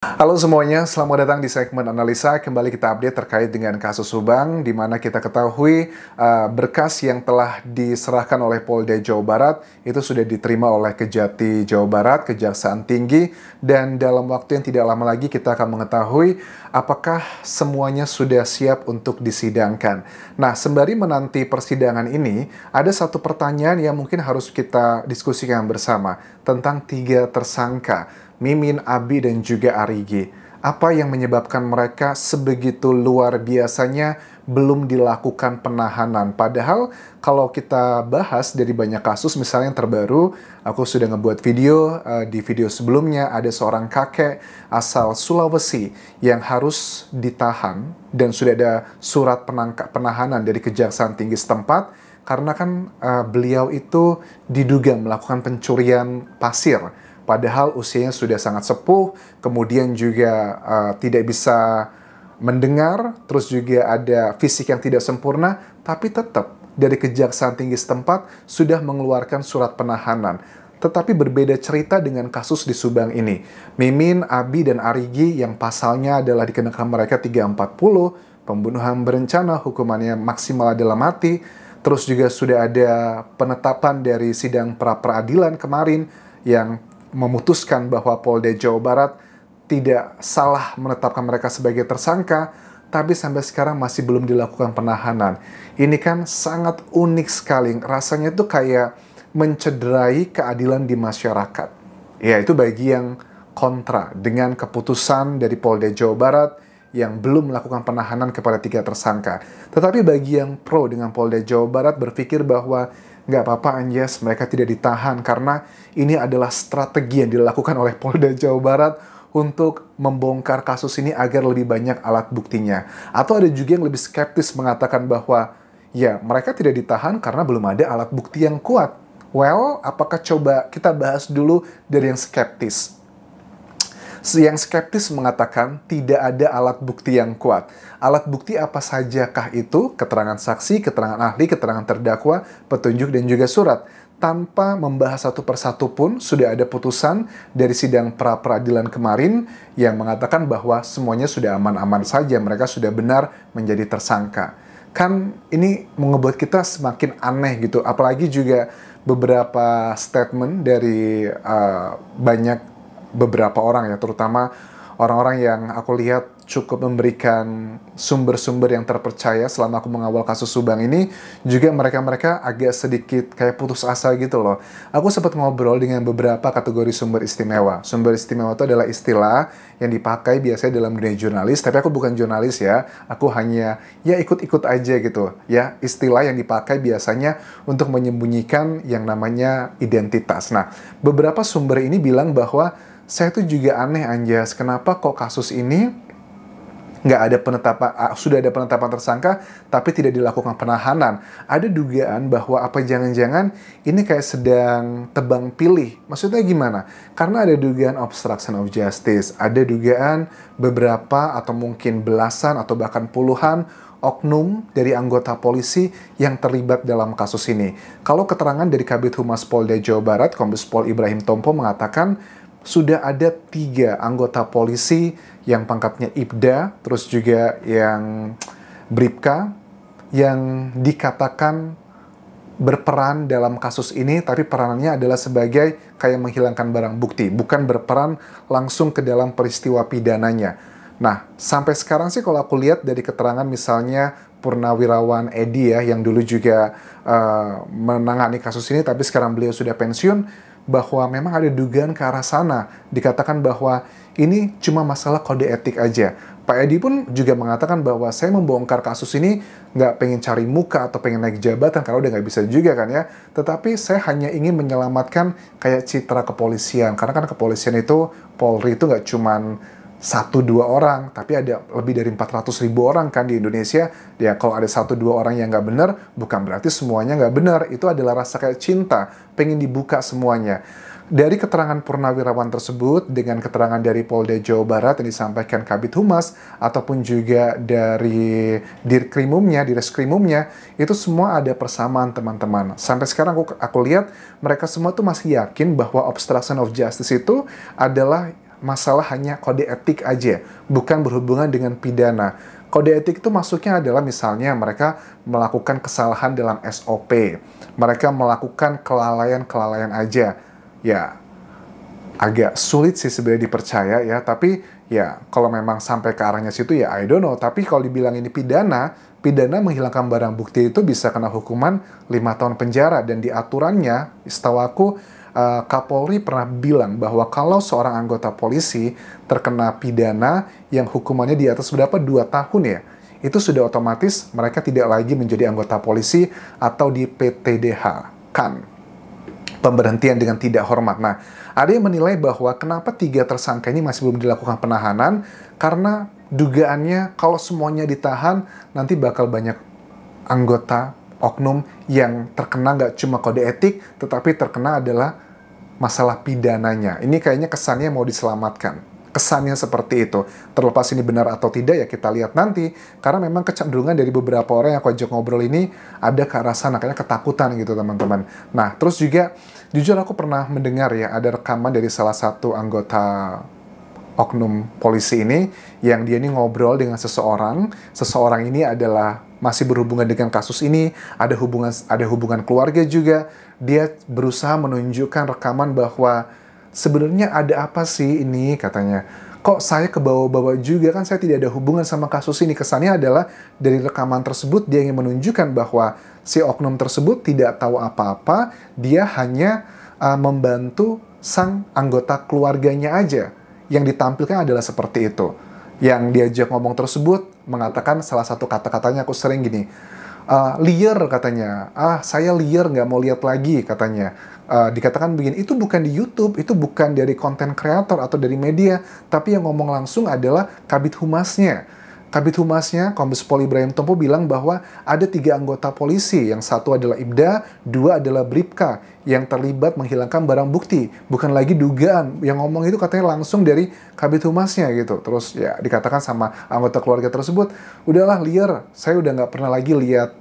Halo semuanya, selamat datang di segmen analisa. Kembali kita update terkait dengan kasus Subang, di mana kita ketahui berkas yang telah diserahkan oleh Polda Jawa Barat itu sudah diterima oleh Kejati Jawa Barat, Kejaksaan Tinggi, dan dalam waktu yang tidak lama lagi kita akan mengetahui apakah semuanya sudah siap untuk disidangkan. Nah, sembari menanti persidangan ini, ada satu pertanyaan yang mungkin harus kita diskusikan bersama tentang 3 tersangka. Mimin, Abi, dan juga Arigi. Apa yang menyebabkan mereka sebegitu luar biasanya belum dilakukan penahanan? Padahal kalau kita bahas dari banyak kasus, misalnya yang terbaru, aku sudah ngebuat video, di video sebelumnya ada seorang kakek asal Sulawesi yang harus ditahan dan sudah ada surat penahanan dari Kejaksaan Tinggi setempat karena kan beliau itu diduga melakukan pencurian pasir. Padahal usianya sudah sangat sepuh, kemudian juga tidak bisa mendengar, terus juga ada fisik yang tidak sempurna, tapi tetap dari Kejaksaan Tinggi setempat sudah mengeluarkan surat penahanan. Tetapi berbeda cerita dengan kasus di Subang ini. Mimin, Abi, dan Arigi yang pasalnya adalah dikenakan mereka 340, pembunuhan berencana, hukumannya maksimal adalah mati, terus juga sudah ada penetapan dari sidang pra-peradilan kemarin yang memutuskan bahwa Polda Jawa Barat tidak salah menetapkan mereka sebagai tersangka, tapi sampai sekarang masih belum dilakukan penahanan. Ini kan sangat unik sekali, rasanya itu kayak mencederai keadilan di masyarakat. Ya, itu bagi yang kontra dengan keputusan dari Polda Jawa Barat yang belum melakukan penahanan kepada 3 tersangka. Tetapi bagi yang pro dengan Polda Jawa Barat berpikir bahwa nggak apa-apa Anjas, mereka tidak ditahan karena ini adalah strategi yang dilakukan oleh Polda Jawa Barat untuk membongkar kasus ini agar lebih banyak alat buktinya. Atau ada juga yang lebih skeptis mengatakan bahwa ya mereka tidak ditahan karena belum ada alat bukti yang kuat. Well, apakah coba kita bahas dulu dari yang skeptis. Yang skeptis mengatakan tidak ada alat bukti yang kuat. Alat bukti apa sajakah itu? Keterangan saksi, keterangan ahli, keterangan terdakwa, petunjuk, dan juga surat. Tanpa membahas satu persatu pun, sudah ada putusan dari sidang pra-peradilan kemarin yang mengatakan bahwa semuanya sudah aman-aman saja, mereka sudah benar menjadi tersangka. Kan ini membuat kita semakin aneh gitu, apalagi juga beberapa statement dari beberapa orang ya, terutama orang-orang yang aku lihat cukup memberikan sumber-sumber yang terpercaya selama aku mengawal kasus Subang ini, juga mereka-mereka agak sedikit kayak putus asa gitu loh. Aku sempat ngobrol dengan beberapa kategori sumber istimewa. Sumber istimewa itu adalah istilah yang dipakai biasanya dalam dunia jurnalis, tapi aku bukan jurnalis ya, aku hanya ya ikut-ikut aja gitu ya, istilah yang dipakai biasanya untuk menyembunyikan yang namanya identitas. Nah, beberapa sumber ini bilang bahwa saya tuh juga aneh Anjas, kenapa kok kasus ini nggak ada penetapan, sudah ada penetapan tersangka, tapi tidak dilakukan penahanan. Ada dugaan bahwa apa jangan-jangan ini kayak sedang tebang pilih. Maksudnya gimana? Karena ada dugaan obstruction of justice, ada dugaan beberapa atau mungkin belasan atau bahkan puluhan oknum dari anggota polisi yang terlibat dalam kasus ini. Kalau keterangan dari Kabid Humas Polda Jawa Barat, Kombes Pol Ibrahim Tompo mengatakan sudah ada 3 anggota polisi yang pangkatnya Ibda, terus juga yang Bribka, yang dikatakan berperan dalam kasus ini, tapi peranannya adalah sebagai kayak menghilangkan barang bukti, bukan berperan langsung ke dalam peristiwa pidananya. Nah, sampai sekarang sih kalau aku lihat dari keterangan misalnya Purnawirawan Edi ya, yang dulu juga menangani kasus ini, tapi sekarang beliau sudah pensiun, bahwa memang ada dugaan ke arah sana. Dikatakan bahwa ini cuma masalah kode etik aja. Pak Edi pun juga mengatakan bahwa saya membongkar kasus ini nggak pengen cari muka atau pengen naik jabatan, karena udah nggak bisa juga kan ya. Tetapi saya hanya ingin menyelamatkan kayak citra kepolisian. Karena kan kepolisian itu, Polri itu nggak cuman 1-2 orang, tapi ada lebih dari 400.000 orang kan di Indonesia. Ya kalau ada 1-2 orang yang nggak benar, bukan berarti semuanya nggak benar. Itu adalah rasa kayak cinta, pengen dibuka semuanya. Dari keterangan Purnawirawan tersebut, dengan keterangan dari Polda Jawa Barat yang disampaikan Kabid Humas, ataupun juga dari Dirkrimumnya, Direskrimumnya, itu semua ada persamaan teman-teman. Sampai sekarang aku lihat mereka semua tuh masih yakin bahwa obstruction of justice itu adalah masalah hanya kode etik aja, bukan berhubungan dengan pidana. Kode etik itu masuknya adalah misalnya mereka melakukan kesalahan dalam SOP, mereka melakukan kelalaian-kelalaian aja. Ya, agak sulit sih sebenarnya dipercaya ya, tapi ya kalau memang sampai ke arahnya situ ya I don't know. Tapi kalau dibilang ini pidana menghilangkan barang bukti itu bisa kena hukuman 5 tahun penjara, dan di aturannya, setahu aku, Kapolri pernah bilang bahwa kalau seorang anggota polisi terkena pidana yang hukumannya di atas berapa 2 tahun ya, itu sudah otomatis mereka tidak lagi menjadi anggota polisi atau di PTDH kan, pemberhentian dengan tidak hormat. Nah, ada yang menilai bahwa kenapa 3 tersangka ini masih belum dilakukan penahanan, karena dugaannya kalau semuanya ditahan nanti bakal banyak anggota oknum yang terkena nggak cuma kode etik, tetapi terkena adalah masalah pidananya. Ini kayaknya kesannya mau diselamatkan. Kesannya seperti itu. Terlepas ini benar atau tidak ya kita lihat nanti. Karena memang kecenderungan dari beberapa orang yang aku ajak ngobrol ini ada ke arah sana, kayaknya ketakutan gitu teman-teman. Nah, terus juga jujur aku pernah mendengar ya ada rekaman dari salah satu anggota oknum polisi ini yang dia ini ngobrol dengan seseorang. Seseorang ini adalah masih berhubungan dengan kasus ini, ada hubungan keluarga juga. Dia berusaha menunjukkan rekaman bahwa sebenarnya ada apa sih ini, katanya. Kok saya kebawa-bawa juga, kan saya tidak ada hubungan sama kasus ini. Kesannya adalah dari rekaman tersebut dia ingin menunjukkan bahwa si oknum tersebut tidak tahu apa-apa, dia hanya membantu sang anggota keluarganya aja. Yang ditampilkan adalah seperti itu. Yang diajak ngomong tersebut mengatakan salah satu kata-katanya, aku sering gini, liar katanya, saya liar nggak mau lihat lagi katanya. Dikatakan begini, itu bukan di YouTube, itu bukan dari konten kreator atau dari media, tapi yang ngomong langsung adalah Kabid Humasnya. Kabid Humasnya, Kombes Pol Ibrahim Tompo bilang bahwa ada 3 anggota polisi, yang satu adalah Ibda, 2 adalah Bribka, yang terlibat menghilangkan barang bukti. Bukan lagi dugaan, yang ngomong itu katanya langsung dari Kabid Humasnya gitu. Terus ya dikatakan sama anggota keluarga tersebut, udahlah liar, saya udah nggak pernah lagi lihat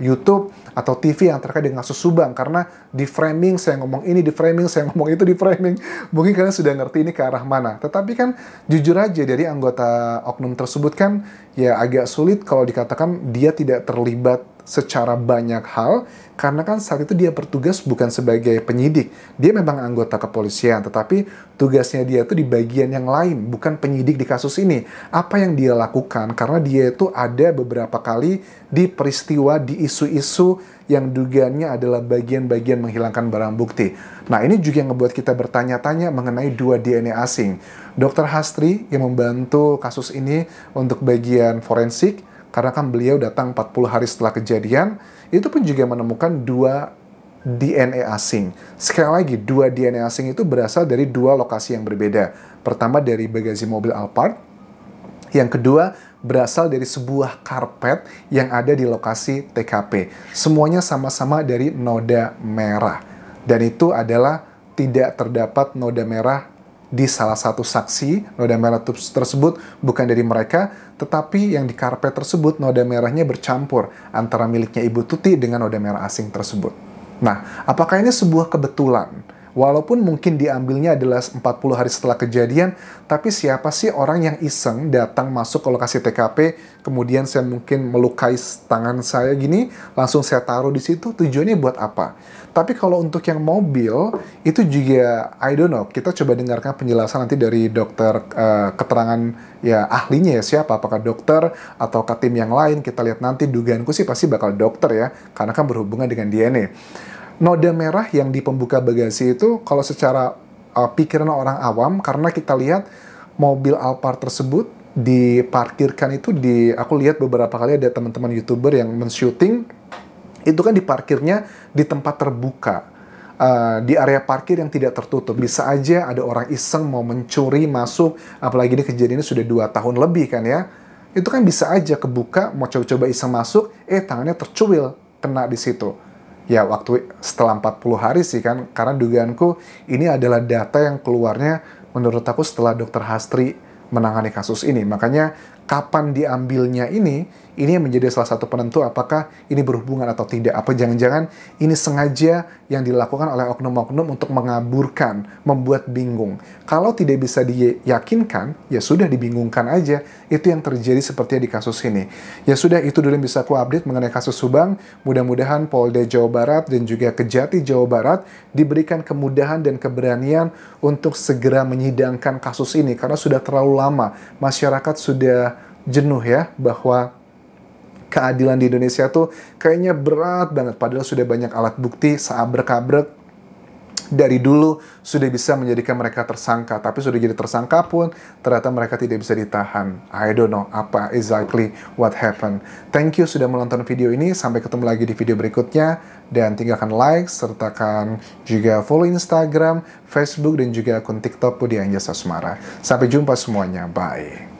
YouTube atau TV yang terkait dengan kasus Subang, karena di framing saya ngomong ini, di framing saya ngomong itu, di framing. Mungkin kalian sudah ngerti ini ke arah mana. Tetapi kan jujur aja dari anggota oknum tersebut kan ya agak sulit kalau dikatakan dia tidak terlibat secara banyak hal, karena kan saat itu dia bertugas bukan sebagai penyidik. Dia memang anggota kepolisian, tetapi tugasnya dia itu di bagian yang lain, bukan penyidik di kasus ini. Apa yang dia lakukan, karena dia itu ada beberapa kali di peristiwa, di isu-isu yang dugaannya adalah bagian-bagian menghilangkan barang bukti. Nah, ini juga yang membuat kita bertanya-tanya mengenai 2 DNA asing. Dr. Hastri yang membantu kasus ini untuk bagian forensik, karena kan beliau datang 40 hari setelah kejadian, itu pun juga menemukan 2 DNA asing. Sekali lagi, 2 DNA asing itu berasal dari 2 lokasi yang berbeda. Pertama dari bagasi mobil Alphard, yang kedua berasal dari sebuah karpet yang ada di lokasi TKP. Semuanya sama-sama dari noda merah. Dan itu adalah tidak terdapat noda merah di salah satu saksi. Noda merah tersebut bukan dari mereka, tetapi yang di karpet tersebut noda merahnya bercampur antara miliknya Ibu Tuti dengan noda merah asing tersebut. Nah, apakah ini sebuah kebetulan? Walaupun mungkin diambilnya adalah 40 hari setelah kejadian, tapi siapa sih orang yang iseng datang masuk ke lokasi TKP, kemudian saya mungkin melukai tangan saya gini, langsung saya taruh di situ, tujuannya buat apa? Tapi kalau untuk yang mobil, itu juga, I don't know, kita coba dengarkan penjelasan nanti dari dokter, keterangan ya ahlinya ya siapa, apakah dokter atau tim yang lain, kita lihat nanti. Dugaanku sih pasti bakal dokter ya, karena kan berhubungan dengan DNA. Noda merah yang di pembuka bagasi itu kalau secara pikiran orang awam, karena kita lihat mobil Alphard tersebut diparkirkan itu aku lihat beberapa kali ada teman-teman YouTuber yang men-shooting, itu kan diparkirnya di tempat terbuka, di area parkir yang tidak tertutup. Bisa aja ada orang iseng mau mencuri masuk, apalagi ini kejadiannya sudah 2 tahun lebih kan ya. Itu kan bisa aja kebuka, mau coba-coba iseng masuk, tangannya tercuil, kena di situ. Ya, waktu setelah 40 hari sih kan, karena dugaanku ini adalah data yang keluarnya menurut aku setelah Dr. Hastri menangani kasus ini. Makanya kapan diambilnya ini ini yang menjadi salah satu penentu apakah ini berhubungan atau tidak. Apa jangan-jangan ini sengaja yang dilakukan oleh oknum-oknum untuk mengaburkan, membuat bingung. Kalau tidak bisa diyakinkan, ya sudah dibingungkan aja. Itu yang terjadi seperti di kasus ini. Ya sudah, itu dulu yang bisa aku update mengenai kasus Subang. Mudah-mudahan Polda Jawa Barat dan juga Kejati Jawa Barat diberikan kemudahan dan keberanian untuk segera menyidangkan kasus ini. Karena sudah terlalu lama, masyarakat sudah jenuh ya bahwa keadilan di Indonesia tuh kayaknya berat banget. Padahal sudah banyak alat bukti, seabrek-abrek. Dari dulu sudah bisa menjadikan mereka tersangka. Tapi sudah jadi tersangka pun ternyata mereka tidak bisa ditahan. I don't know apa exactly what happened. Thank you sudah menonton video ini. Sampai ketemu lagi di video berikutnya. Dan tinggalkan like, sertakan juga follow Instagram, Facebook, dan juga akun TikTok Budi Anjasa Sumara. Sampai jumpa semuanya. Bye.